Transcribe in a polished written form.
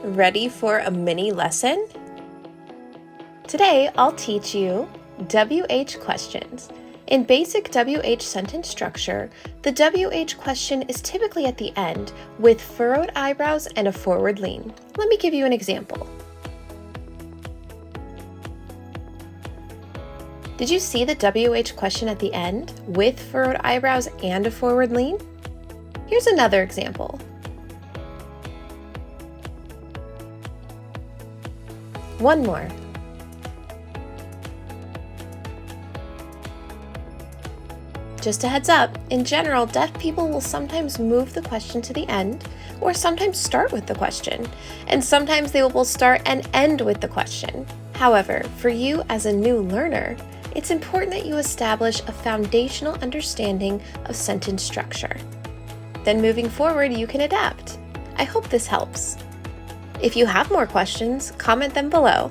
Ready for a mini lesson? Today, I'll teach you WH questions. In basic WH sentence structure, the WH question is typically at the end with furrowed eyebrows and a forward lean. Let me give you an example. Did you see the WH question at the end with furrowed eyebrows and a forward lean? Here's another example. One more. Just a heads up, in general, deaf people will sometimes move the question to the end, or sometimes start with the question, and sometimes they will start and end with the question. However, for you as a new learner, it's important that you establish a foundational understanding of sentence structure. Then moving forward, you can adapt. I hope this helps. If you have more questions, comment them below.